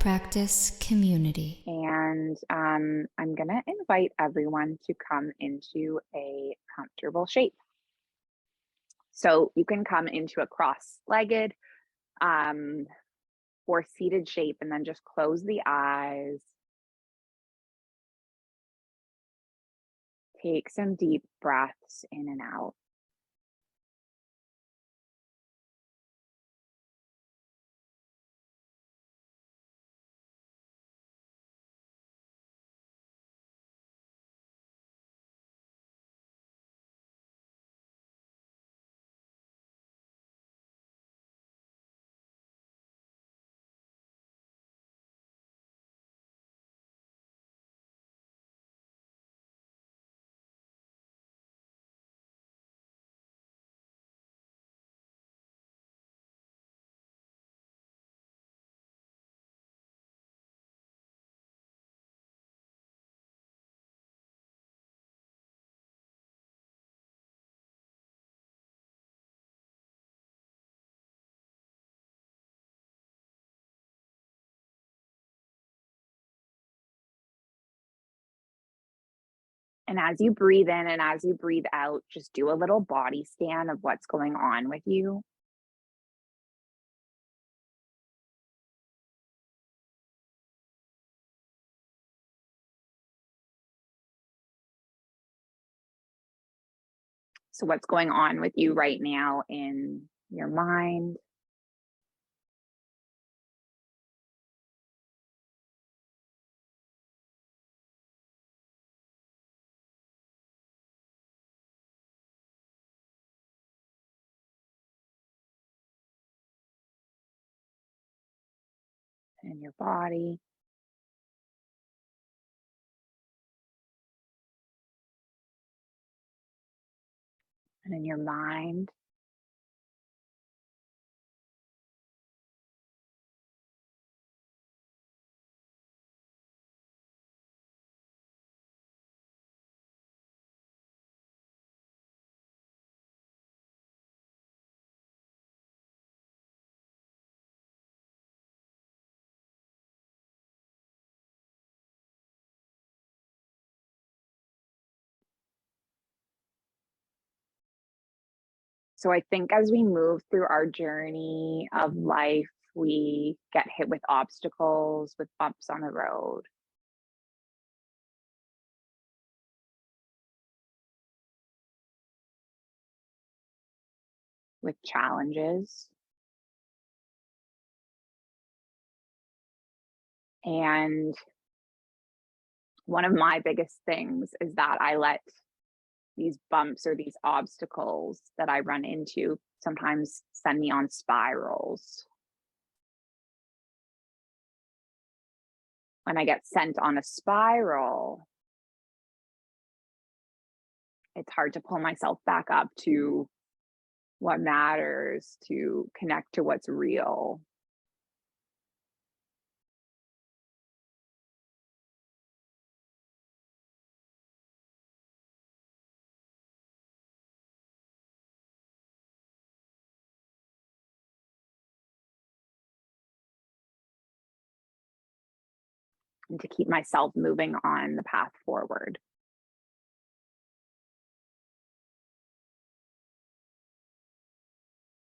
Practice community. And I'm going to invite everyone to come into a comfortable shape. So you can come into a cross-legged or seated shape, and then just close the eyes. Take some deep breaths in and out. And as you breathe in and as you breathe out, just do a little body scan of what's going on with you. So what's going on with you right now in your mind? In your body? And in your mind? So I think as we move through our journey of life, we get hit with obstacles, with bumps on the road. With challenges. And one of my biggest things is that I let these bumps or these obstacles that I run into sometimes send me on spirals. When I get sent on a spiral, it's hard to pull myself back up to what matters, to connect to what's real. And to keep myself moving on the path forward.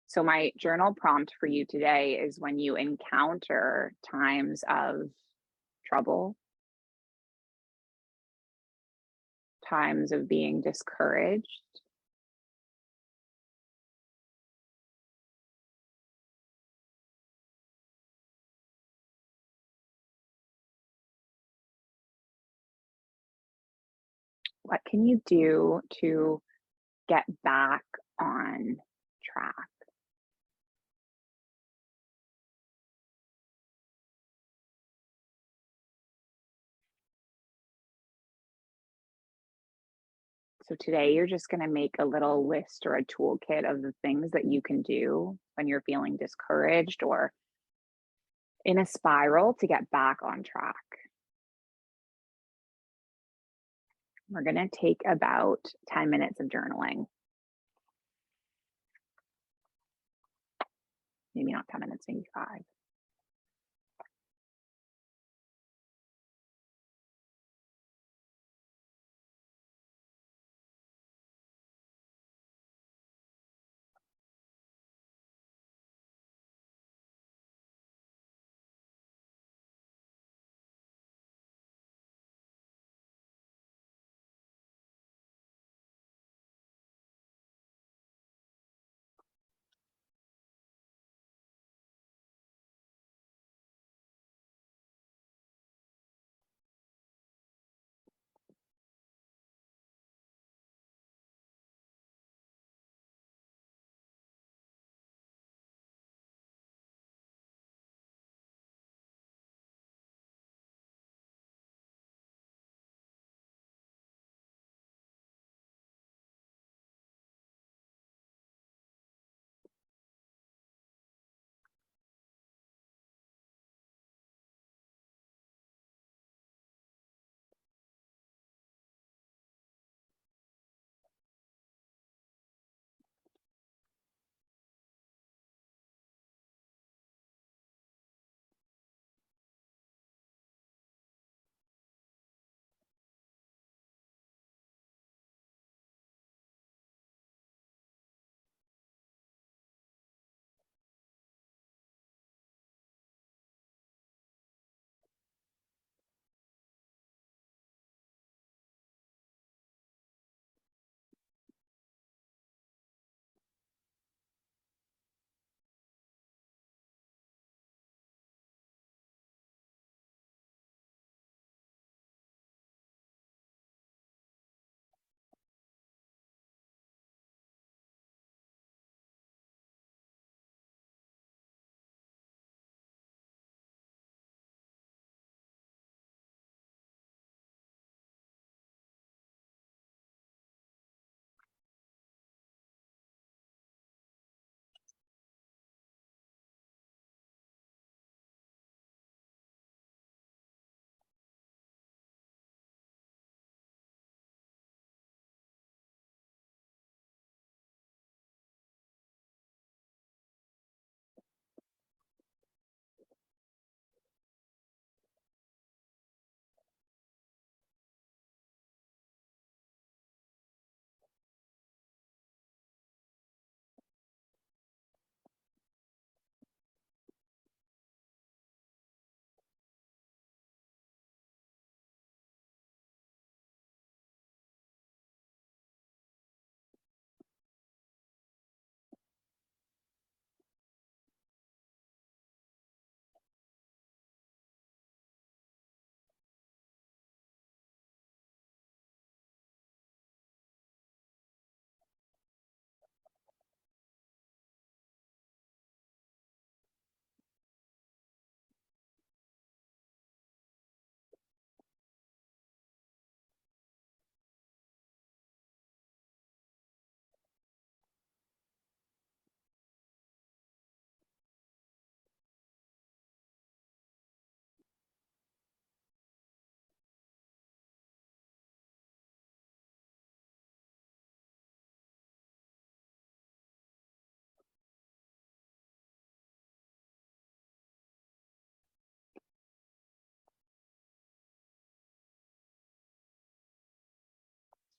So my journal prompt for you today is when you encounter times of trouble, times of being discouraged, what can you do to get back on track? So today you're just going to make a little list or a toolkit of the things that you can do when you're feeling discouraged or in a spiral to get back on track. We're going to take about 10 minutes of journaling. Maybe not 10 minutes, maybe 5.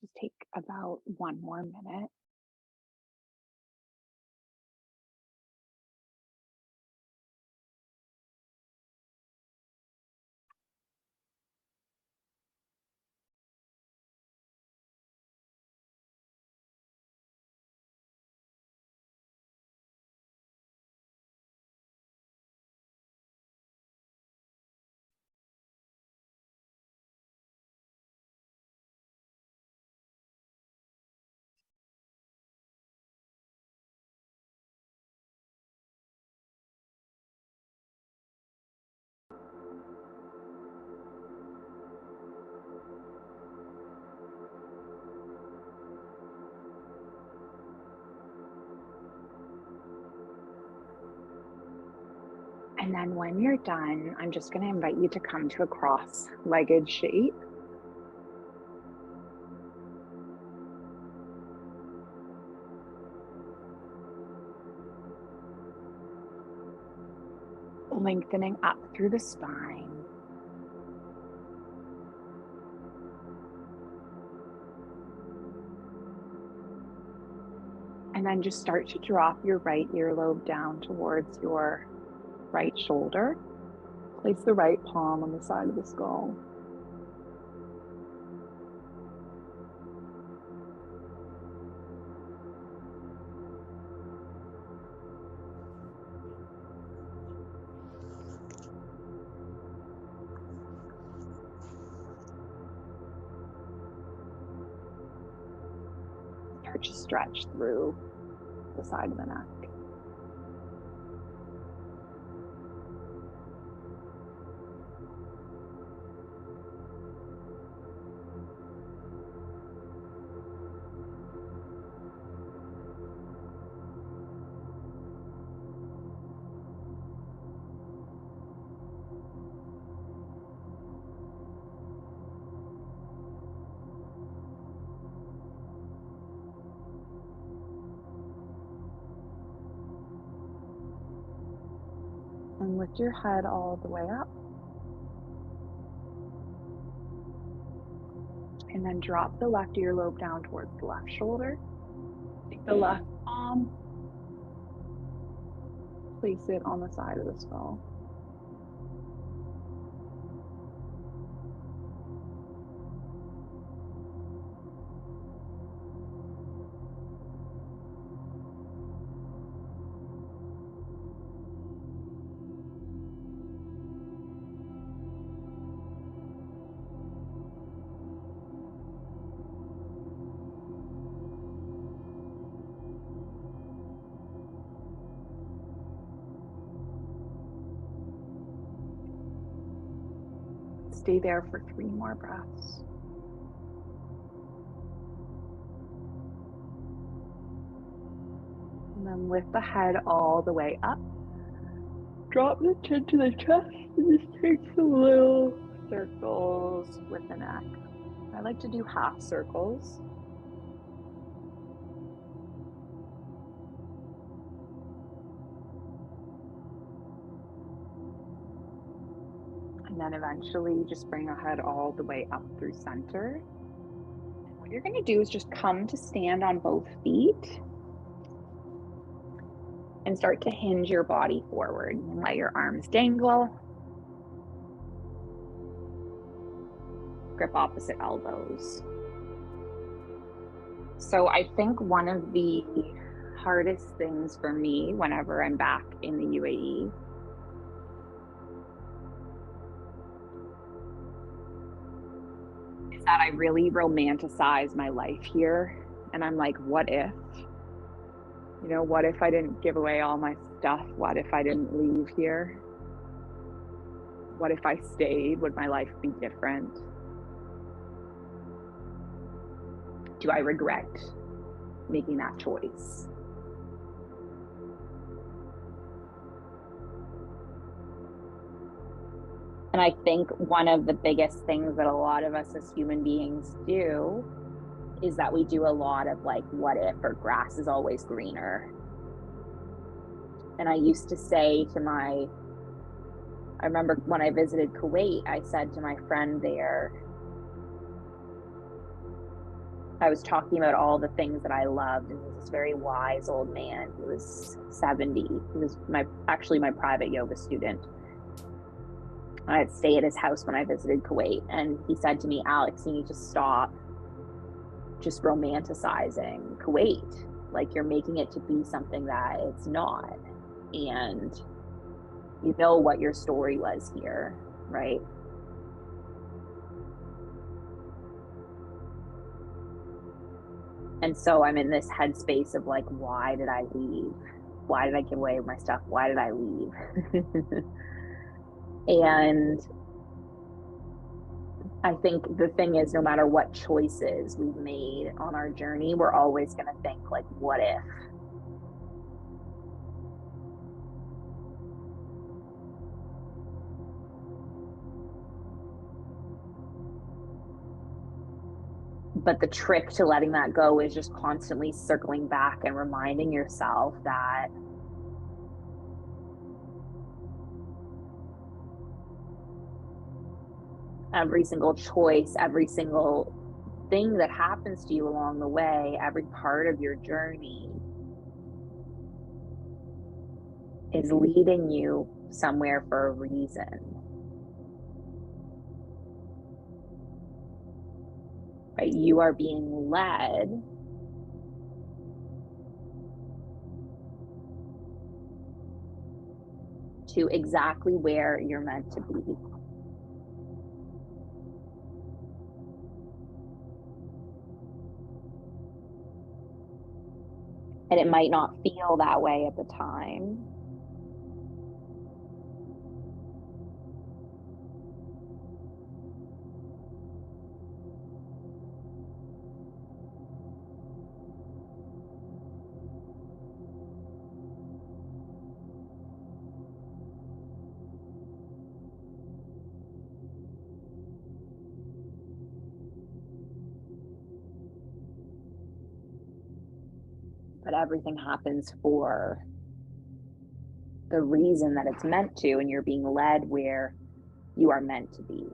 Just take about 1 more minute. And then when you're done, I'm just going to invite you to come to a cross-legged shape. Lengthening up through the spine. And then just start to drop your right earlobe down towards your right shoulder. Place the right palm on the side of the skull. Start to stretch through the side of the neck. And lift your head all the way up. And then drop the left earlobe down towards the left shoulder. Take the left palm, place it on the side of the skull. Stay there for 3 more breaths. And then lift the head all the way up. Drop the chin to the chest and just take some little circles with the neck. I like to do half circles. And then eventually just bring the head all the way up through center. And what you're going to do is just come to stand on both feet and start to hinge your body forward and let your arms dangle. Grip opposite elbows. So I think one of the hardest things for me whenever I'm back in the UAE is that I really romanticize my life here. And I'm like, what if? You know, what if I didn't give away all my stuff? What if I didn't leave here? What if I stayed? Would my life be different? Do I regret making that choice? And I think one of the biggest things that a lot of us as human beings do is that we do a lot of like, what if, or grass is always greener. And I used to say to I remember when I visited Kuwait, I said to my friend there, I was talking about all the things that I loved, and he was this very wise old man. He was 70. He was actually my private yoga student. I'd stay at his house when I visited Kuwait, and he said to me, "Alex, you need to stop just romanticizing Kuwait. Like, you're making it to be something that it's not. And you know what your story was here, right?" And so I'm in this headspace of like, why did I leave? Why did I give away my stuff? Why did I leave? And I think the thing is, no matter what choices we've made on our journey, we're always going to think like, what if? But the trick to letting that go is just constantly circling back and reminding yourself that every single choice, every single thing that happens to you along the way, every part of your journey is leading you somewhere for a reason. Right? You are being led to exactly where you're meant to be. And it might not feel that way at the time. But everything happens for the reason that it's meant to, and you're being led where you are meant to be.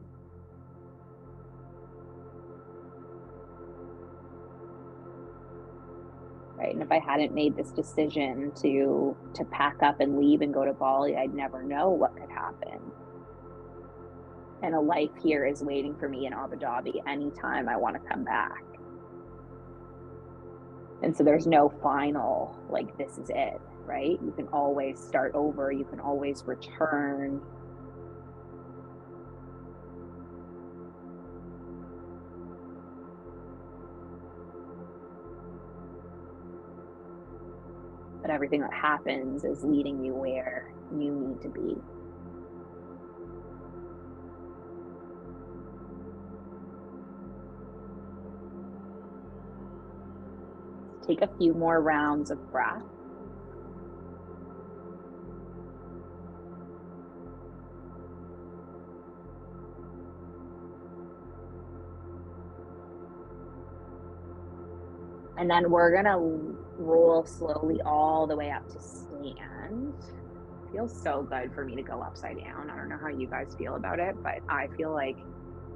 Right? And if I hadn't made this decision to pack up and leave and go to Bali, I'd never know what could happen. And a life here is waiting for me in Abu Dhabi anytime I want to come back. And so there's no final, like, this is it, right? You can always start over. You can always return. But everything that happens is leading you where you need to be. Take a few more rounds of breath. And then we're going to roll slowly all the way up to stand. It feels so good for me to go upside down. I don't know how you guys feel about it, but I feel like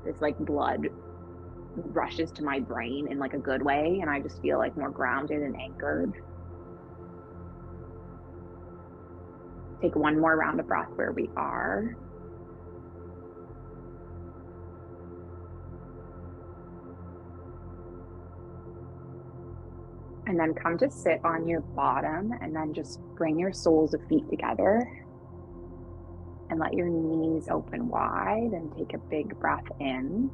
this like blood rushes to my brain in like a good way, and I just feel like more grounded and anchored. Take one more round of breath where we are. And then come to sit on your bottom, and then just bring your soles of feet together and let your knees open wide, and take a big breath in.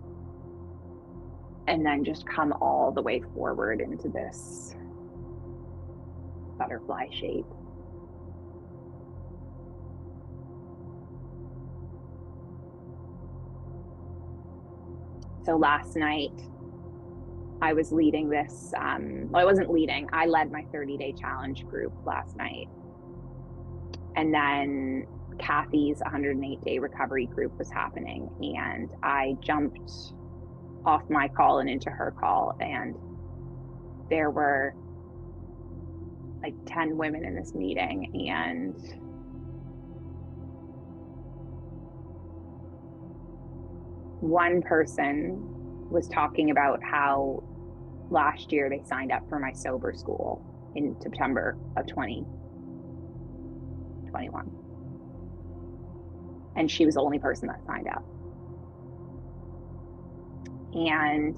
And then just come all the way forward into this butterfly shape. So last night, I was leading this, well, I wasn't leading, I led my 30-day challenge group last night. And then Kathy's 108-day recovery group was happening. And I jumped off my call and into her call. And there were like 10 women in this meeting. And one person was talking about how last year, they signed up for my sober school in September of 2021. And she was the only person that signed up. And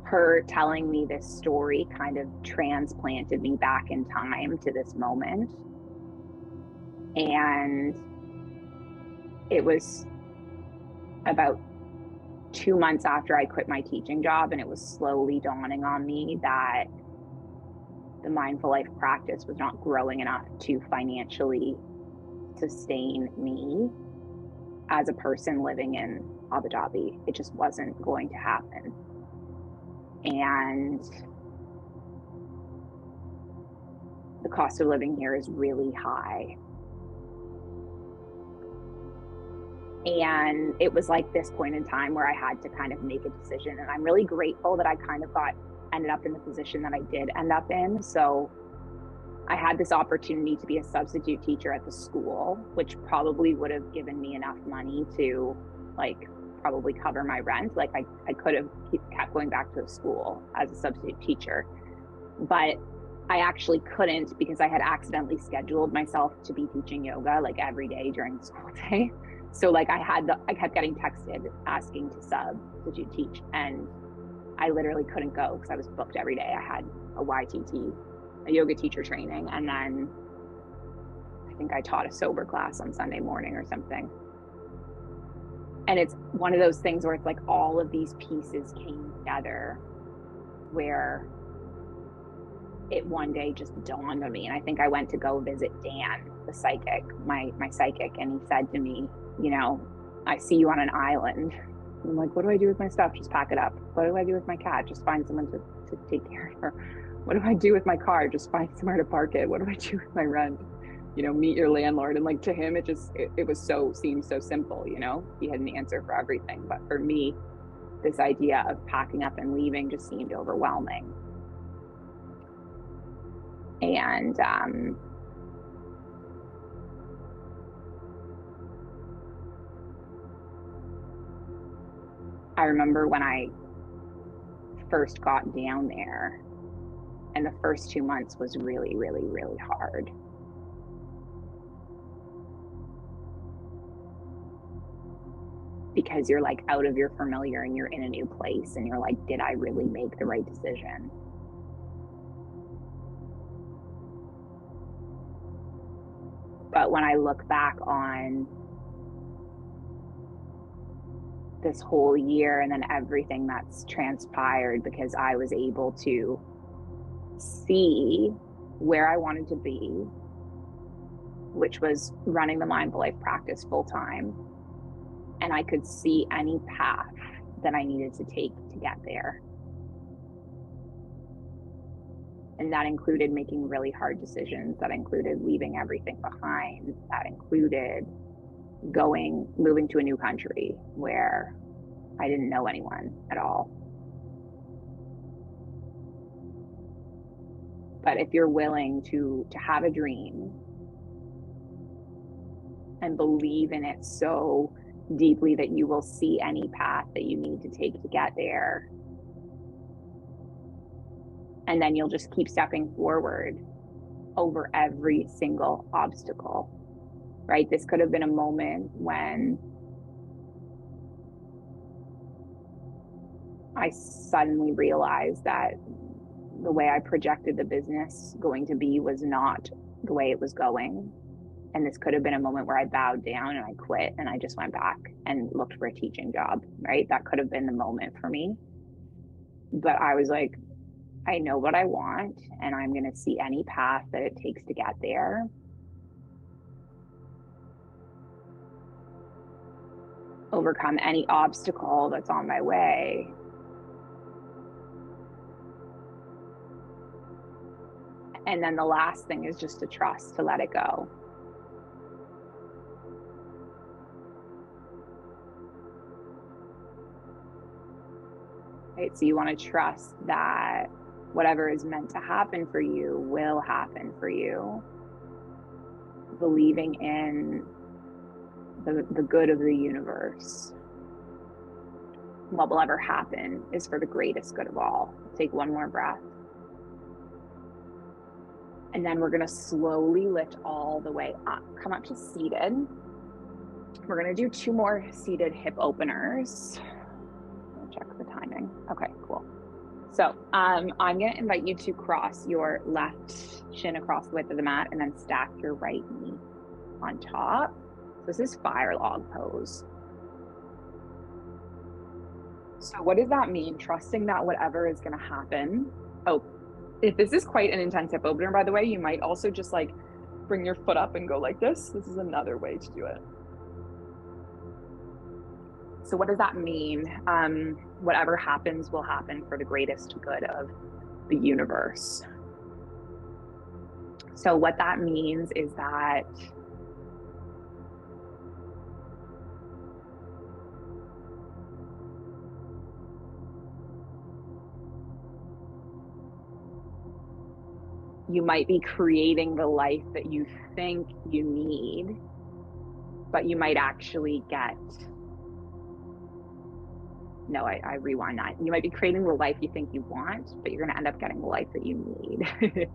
her telling me this story kind of transplanted me back in time to this moment. And it was about 2 months after I quit my teaching job, and it was slowly dawning on me that the mindful life practice was not growing enough to financially sustain me as a person living in Abu Dhabi. It just wasn't going to happen. And the cost of living here is really high. And it was like this point in time where I had to kind of make a decision. And I'm really grateful that I kind of ended up in the position that I did end up in. So I had this opportunity to be a substitute teacher at the school, which probably would have given me enough money to probably cover my rent. I could have kept going back to the school as a substitute teacher, but I actually couldn't because I had accidentally scheduled myself to be teaching yoga every day during the school day. So I kept getting texted asking to substitute teach, and I literally couldn't go because I was booked every day. I had a YTT, a yoga teacher training, and then I think I taught a sober class on Sunday morning or something. And it's one of those things where it's all of these pieces came together where it one day just dawned on me. And I think I went to go visit Dan, the psychic, my psychic, and he said to me, I see you on an island. I'm like, what do I do with my stuff? Just pack it up. What do I do with my cat? Just find someone to take care of her. What do I do with my car? Just find somewhere to park it. What do I do with my rent? Meet your landlord. And to him, it seemed so simple, he had an answer for everything. But for me, this idea of packing up and leaving just seemed overwhelming. And I remember when I first got down there, and the first 2 months was really, really, really hard. Because you're out of your familiar and you're in a new place, and you're did I really make the right decision? But when I look back on this whole year and then everything that's transpired, because I was able to see where I wanted to be, which was running the mindful life practice full time. And I could see any path that I needed to take to get there. And that included making really hard decisions. That included leaving everything behind. That included moving to a new country where I didn't know anyone at all. But if you're willing to have a dream and believe in it so deeply that you will see any path that you need to take to get there, and then you'll just keep stepping forward over every single obstacle, right? This could have been a moment when I suddenly realized that the way I projected the business going to be was not the way it was going. And this could have been a moment where I bowed down and I quit and I just went back and looked for a teaching job, right? That could have been the moment for me. But I was like, I know what I want, and I'm going to see any path that it takes to get there. Overcome any obstacle that's on my way. And then the last thing is just to trust, to let it go. Right? So you want to trust that whatever is meant to happen for you will happen for you. Believing in the good of the universe. what will ever happen is for the greatest good of all. Take one more breath. And then we're going to slowly lift all the way up. Come up to seated. We're going to do 2 more seated hip openers. I'll check the timing. Okay, cool. So I'm going to invite you to cross your left shin across the width of the mat and then stack your right knee on top. So this is fire log pose. So what does that mean? Trusting that whatever is going to happen. Oh, if this is quite an intense hip opener, by the way, you might also just like bring your foot up and go like this. This is another way to do it. So what does that mean? Whatever happens will happen for the greatest good of the universe. So what that means is that you might be creating the life that you think you need, but you might actually get, no, I rewind that. You might be creating the life you think you want, but you're going to end up getting the life that you need.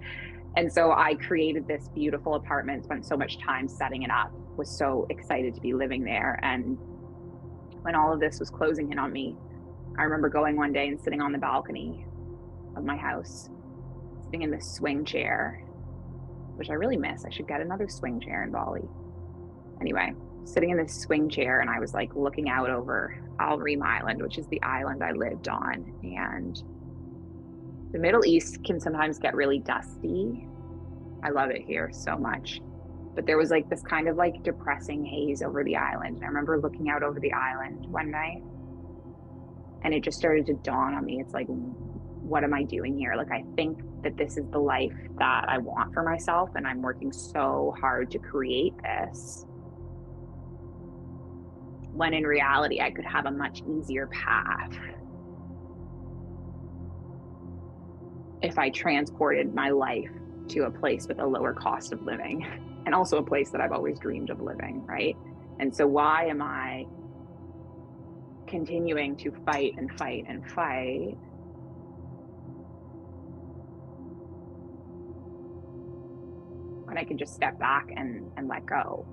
And so I created this beautiful apartment, spent so much time setting it up, was so excited to be living there. And when all of this was closing in on me, I remember going one day and sitting on the balcony of my house, sitting in this swing chair, which I really miss. I should get another swing chair in Bali. Anyway, sitting in this swing chair, and I was like looking out over Al Reem Island, which is the island I lived on. And the Middle East can sometimes get really dusty. I love it here so much. But there was like this kind of like depressing haze over the island. And I remember looking out over the island one night, and it just started to dawn on me. It's like, what am I doing here? Like, I think that this is the life that I want for myself, and I'm working so hard to create this, when in reality, I could have a much easier path if I transported my life to a place with a lower cost of living, and also a place that I've always dreamed of living, right? And so why am I continuing to fight and fight and fight when I can just step back and let go?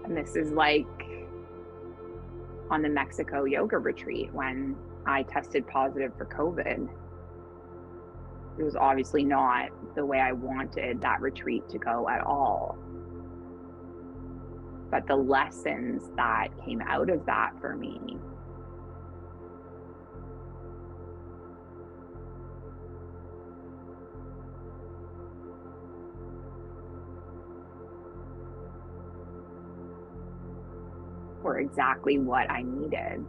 And this is like on the Mexico yoga retreat when I tested positive for COVID. It was obviously not the way I wanted that retreat to go at all. But the lessons that came out of that for me were exactly what I needed.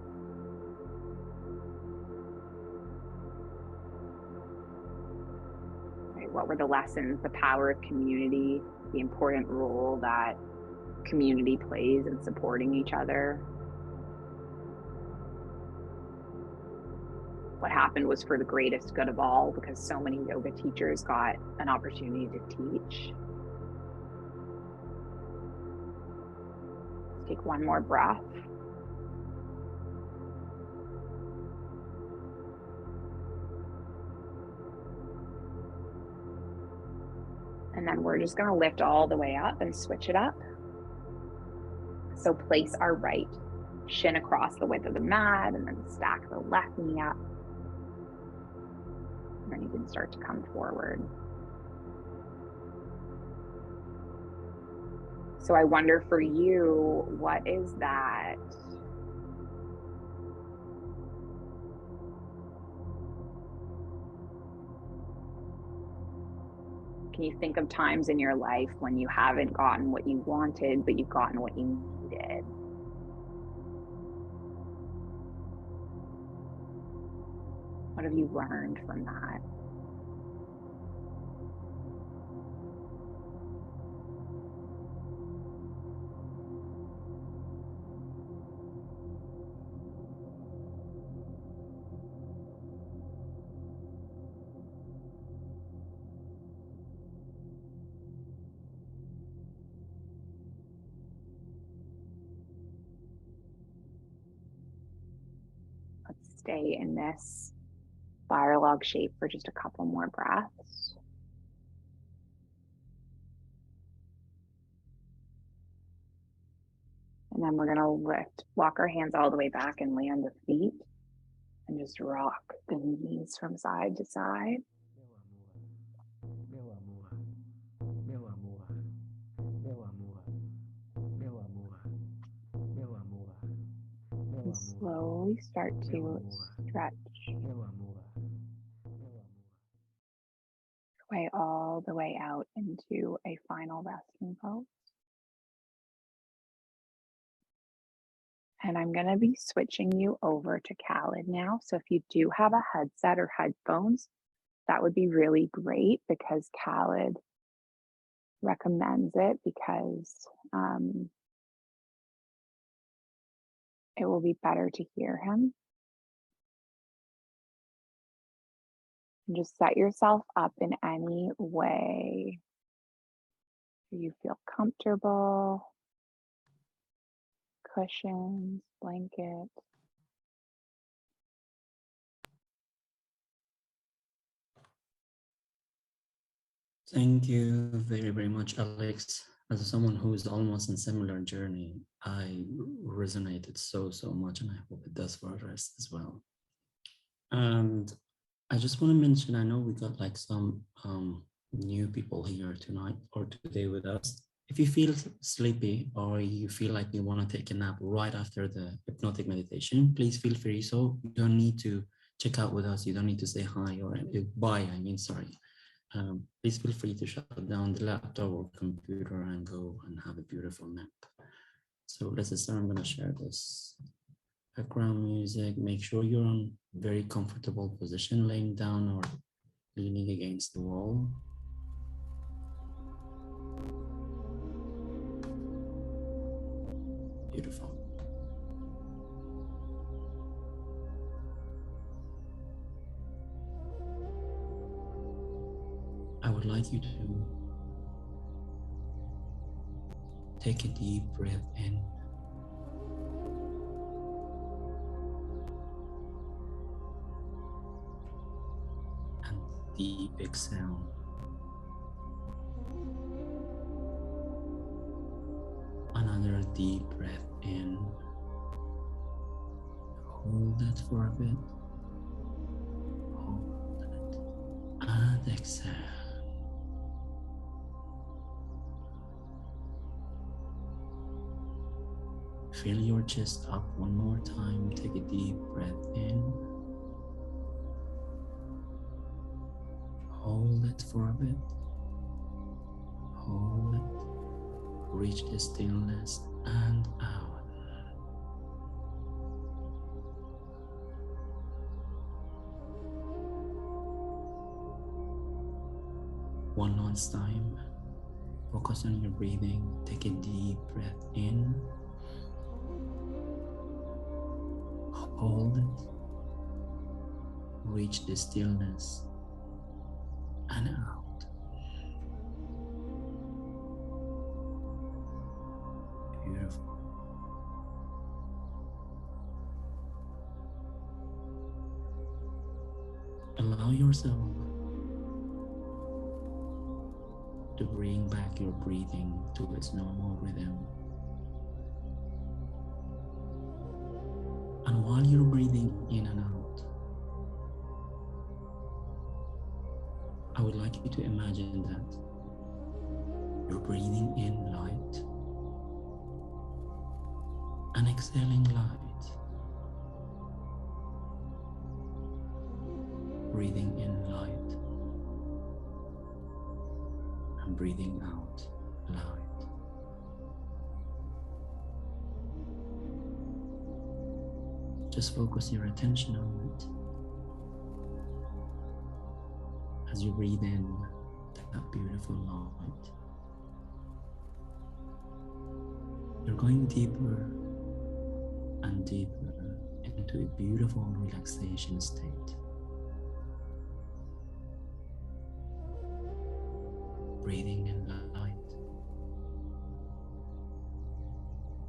Right? What were the lessons? The power of community, the important role that community plays in supporting each other. What happened was for the greatest good of all, because so many yoga teachers got an opportunity to teach. Take one more breath. And then we're just going to lift all the way up and switch it up. So place our right shin across the width of the mat, and then stack the left knee up. And then you can start to come forward. So I wonder for you, what is that? Can you think of times in your life when you haven't gotten what you wanted, but you've gotten what you needed? What have you learned from that? Let's stay in this fire log shape for just a couple more breaths. And then we're going to walk our hands all the way back and land the feet and just rock the knees from side to side. And slowly start to stretch way all the way out into a final resting pose. And I'm going to be switching you over to Khaled now. So if you do have a headset or headphones, that would be really great because Khaled recommends it because it will be better to hear him. And just set yourself up in any way you feel comfortable. Cushions, blanket. Thank you very, very much, Alex. As someone who is almost in similar journey, I resonated so much, and I hope it does for the rest as well. And I just want to mention, I know we got like some new people here tonight or today with us. If you feel sleepy or you feel like you want to take a nap right after the hypnotic meditation, please feel free. So you don't need to check out with us. You don't need to say hi or bye. Sorry. Please feel free to shut down the laptop or computer and go and have a beautiful nap. So let's start. I'm going to share this background music. Make sure you're on very comfortable position, laying down or leaning against the wall. Beautiful. I would like you to take a deep breath in and deep exhale. Another deep breath in. Hold it for a bit. Hold it. And exhale. Fill your chest up one more time. Take a deep breath in. Hold it for a bit. Hold it. Reach the stillness and out. One last time. Focus on your breathing. Take a deep breath in. Hold it. Reach the stillness and out. Beautiful. Allow yourself to bring back your breathing to its normal rhythm. And while you're breathing in and out, I would like you to imagine that you're breathing in light and exhaling light. Breathing in light and breathing out light. Just focus your attention on it. As you breathe in that beautiful light, you're going deeper and deeper into a beautiful relaxation state. Breathing in light,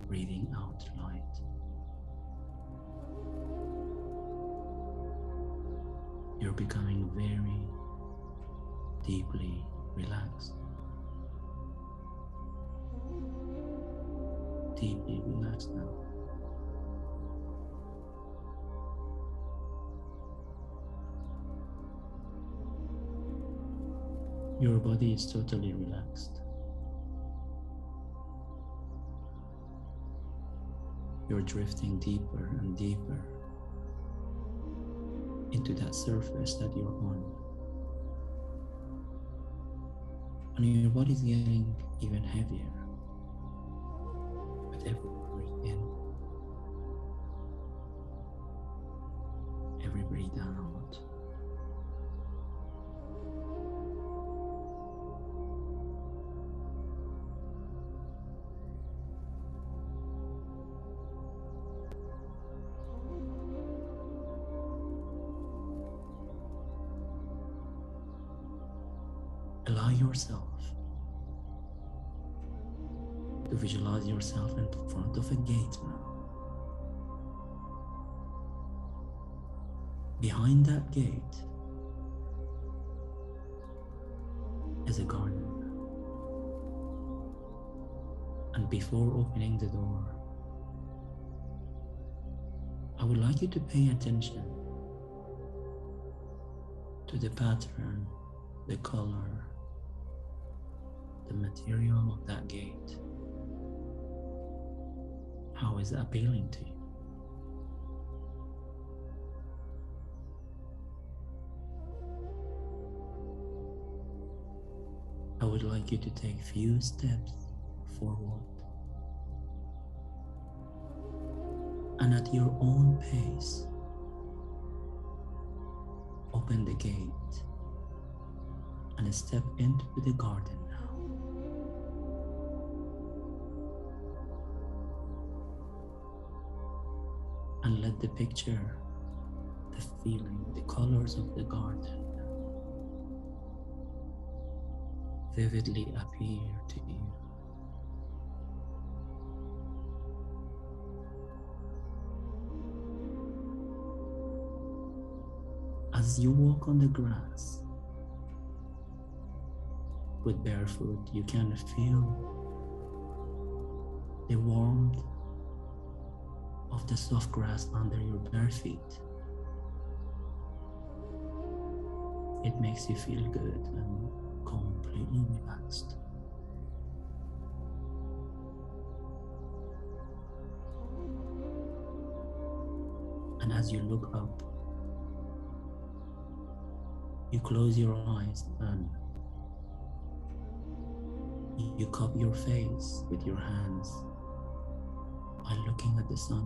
breathing out light. You're becoming very deeply relaxed. Deeply relaxed now. Your body is totally relaxed. You're drifting deeper and deeper into that surface that you're on. And your body's getting even heavier with every breath in, every breath out. Allow yourself to visualize yourself in front of a gate now. Behind that gate is a garden. And before opening the door, I would like you to pay attention to the pattern, the color, the material of that gate. How is it appealing to you? I would like you to take few steps forward and at your own pace open the gate and step into the garden now. And let the picture, the feeling, the colors of the garden vividly appear to you. As you walk on the grass with barefoot, you can feel the warmth of the soft grass under your bare feet. It makes you feel good and completely relaxed. And as you look up, you close your eyes and you cup your face with your hands while looking at the sun,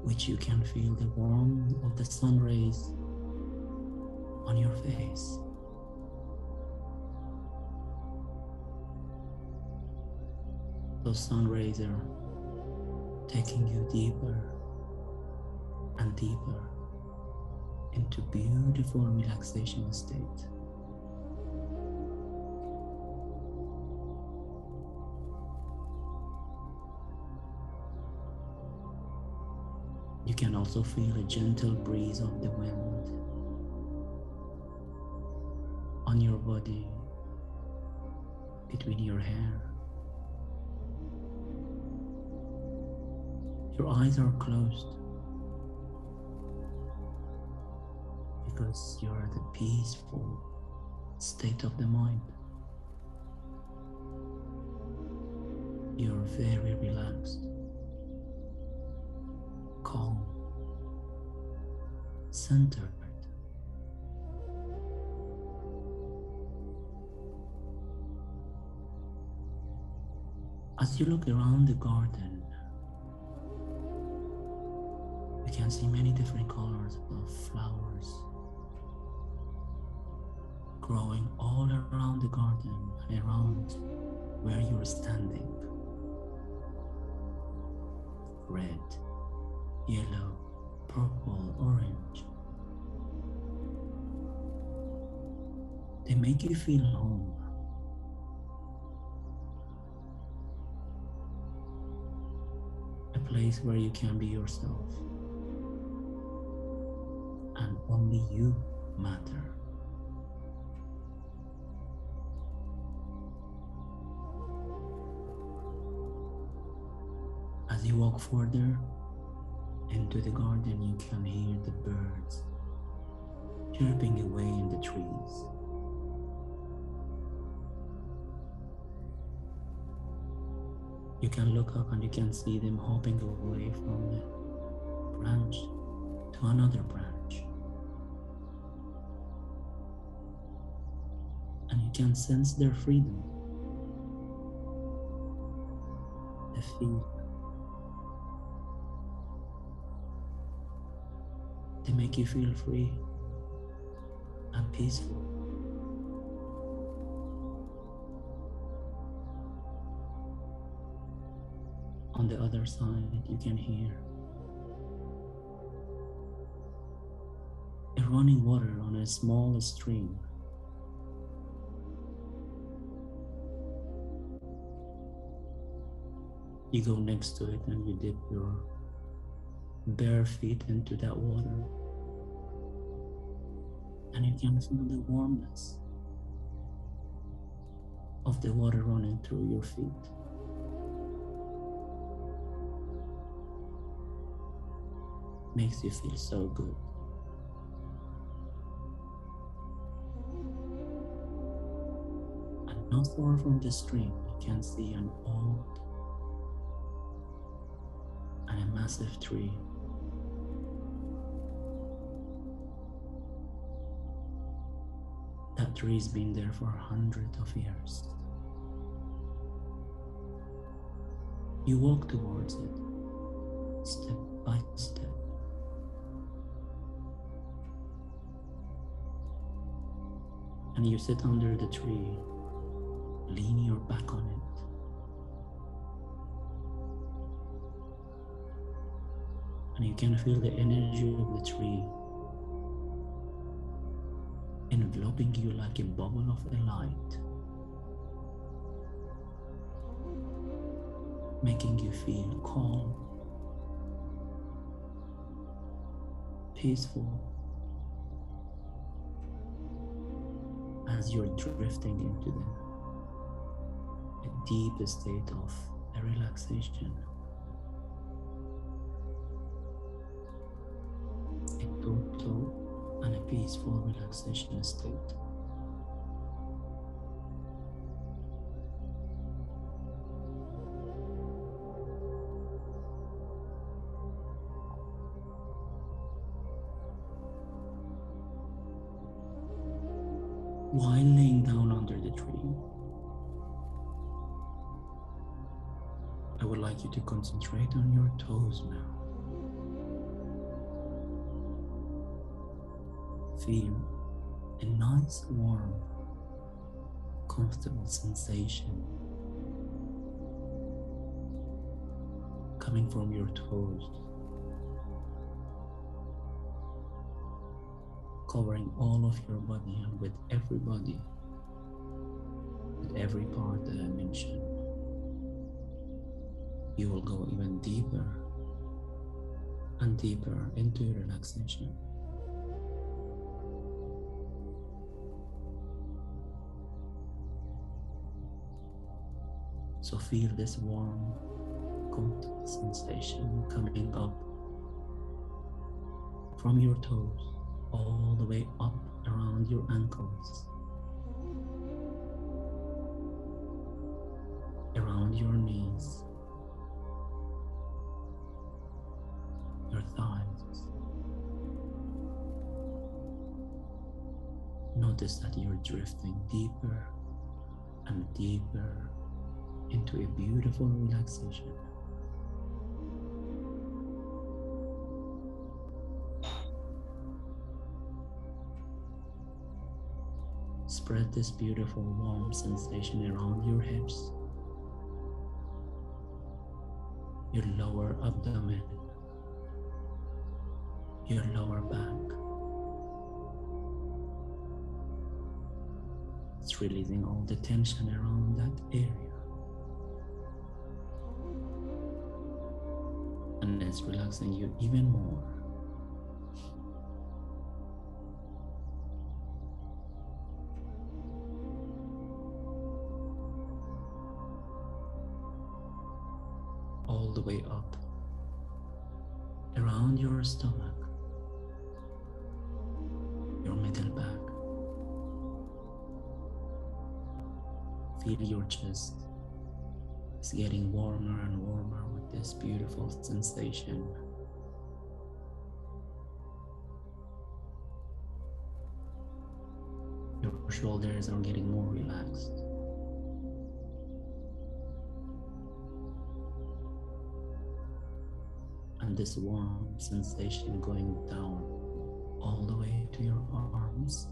which you can feel the warmth of the sun rays on your face. Those sun rays are taking you deeper and deeper into beautiful relaxation state. You can also feel a gentle breeze of the wind on your body, between your hair. Your eyes are closed because you're at a peaceful state of the mind. You're very relaxed, calm, centered. As you look around the garden, you can see many different colors of flowers growing all around the garden and around where you're standing. Red, yellow, purple, orange. They make you feel home. A place where you can be yourself. and only you matter. As you walk further into the garden, you can hear the birds chirping away in the trees. You can look up and you can see them hopping away from a branch to another branch. And you can sense their freedom, the feel. They make you feel free and peaceful. On the other side, you can hear a running water on a small stream. You go next to it and you dip your bare feet into that water, and you can feel the warmness of the water running through your feet. Makes you feel so good. And not far from the stream, you can see an old and a massive tree. That tree's been there for hundreds of years. You walk towards it, step by step. And you sit under the tree, lean your back on it. And you can feel the energy of the tree enveloping you like a bubble of a light, making you feel calm, peaceful, as you're drifting into a deep state of a relaxation, a total and a peaceful relaxation state. While laying down under the tree, I would like you to concentrate on your toes now. Feel a nice, warm, comfortable sensation coming from your toes, covering all of your body, and with every body, with every part that I mentioned, you will go even deeper and deeper into relaxation. So feel this warm, comfortable sensation coming up from your toes all the way up around your ankles, around your knees, your thighs. Notice that you're drifting deeper and deeper into a beautiful relaxation. Spread this beautiful warm sensation around your hips, your lower abdomen, your lower back. It's releasing all the tension around that area. And it's relaxing you even more. the way up, around your stomach, your middle back. Feel your chest is getting warmer and warmer with this beautiful sensation. Your shoulders are getting more relaxed. And this warm sensation going down all the way to your arms,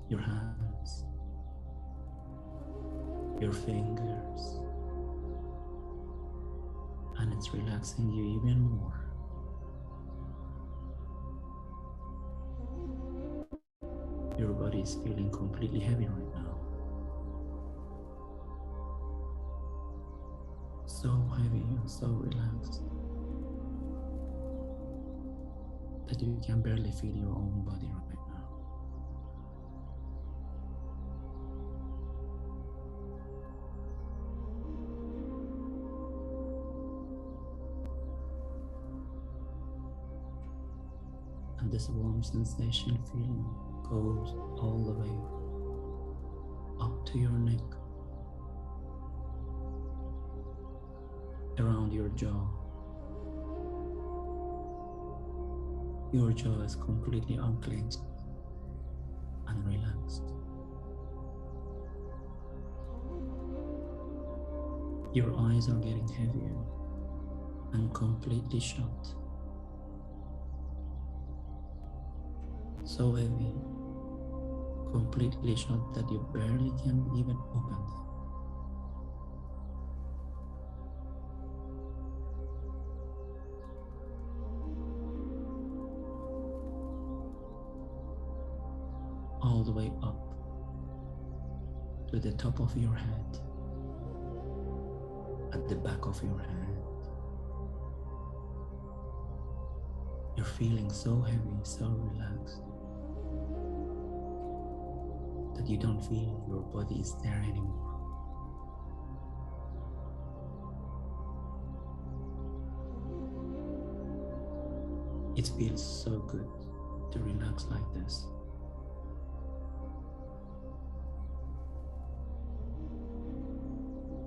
your hands, your fingers, and it's relaxing you even more. Your body is feeling completely heavy right now. So heavy and so relaxed that you can barely feel your own body right now. And this warm sensation feeling goes all the way up to your neck, around your jaw. Your jaw is completely unclenched and relaxed. Your eyes are getting heavier and completely shut. So heavy, completely shut that you barely can even open them. All the way up to the top of your head, at the back of your head. You're feeling so heavy, so relaxed, that you don't feel your body is there anymore. It feels so good to relax like this.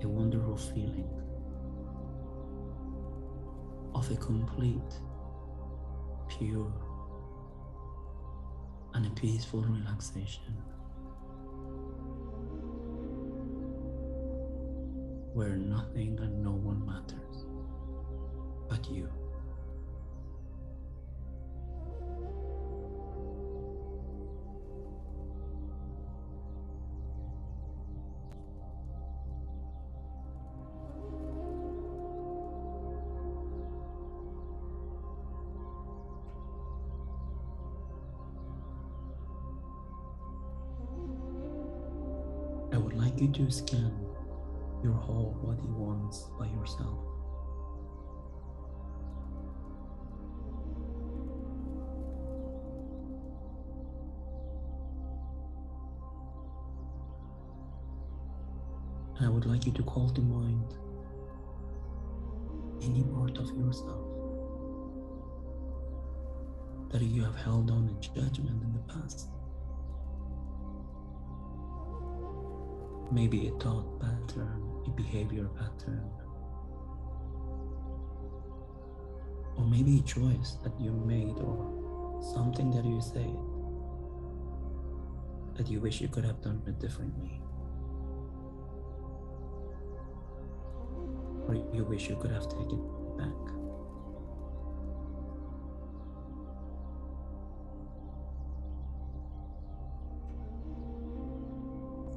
A wonderful feeling of a complete, pure, and a peaceful relaxation, where nothing and no one matters but you. I would like you to scan your whole body once by yourself. I would like you to call to mind any part of yourself that you have held on a judgment in the past. Maybe a thought pattern, a behavior pattern, or maybe a choice that you made or something that you said that you wish you could have done it differently, or you wish you could have taken it back.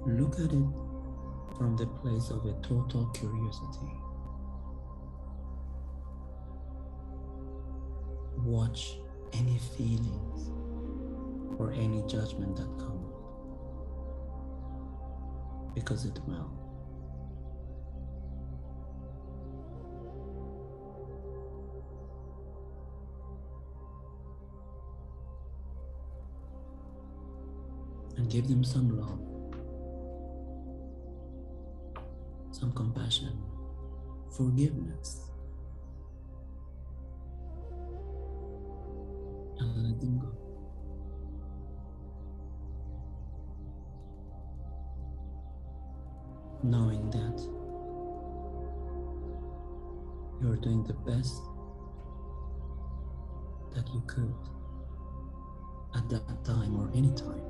Look at it from the place of a total curiosity. Watch any feelings or any judgment that come up, because it will. And give them some love, some compassion, forgiveness, and letting go. Knowing that you're doing the best that you could at that time or any time.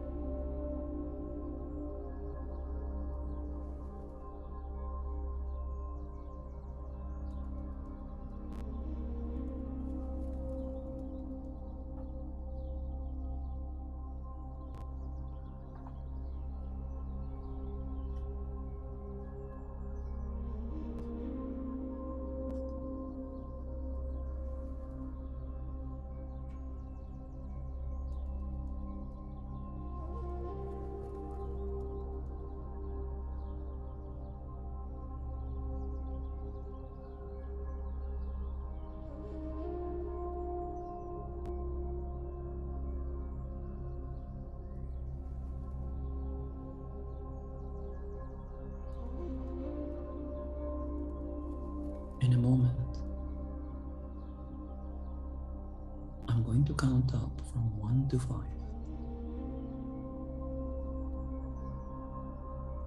In a moment, I'm going to count up from 1 to 5.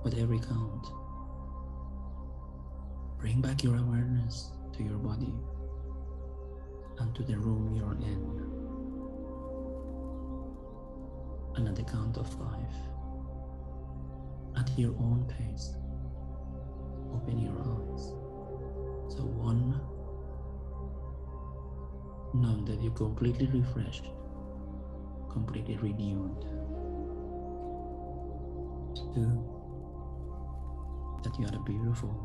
With every count, bring back your awareness to your body and to the room you're in. And at the count of 5, at your own pace, open your eyes. So 1, know that you're completely refreshed, completely renewed. 2, that you had a beautiful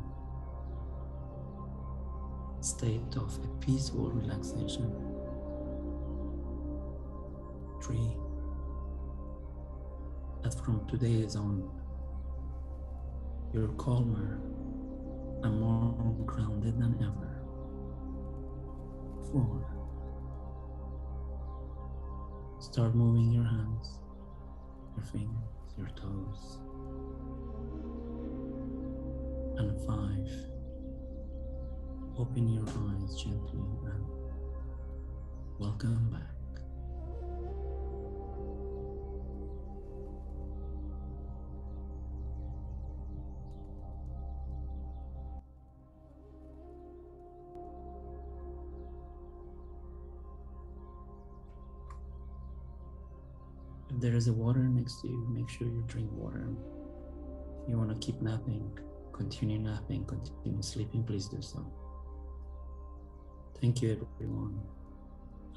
state of a peaceful relaxation. 3, that from today on, you're calmer and more grounded than ever. 4, start moving your hands, your fingers, your toes. And 5, open your eyes gently and welcome back. If there is a water next to you, make sure you drink water. If you want to keep napping, continue sleeping, please do so. Thank you everyone.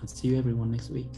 I'll see you everyone next week.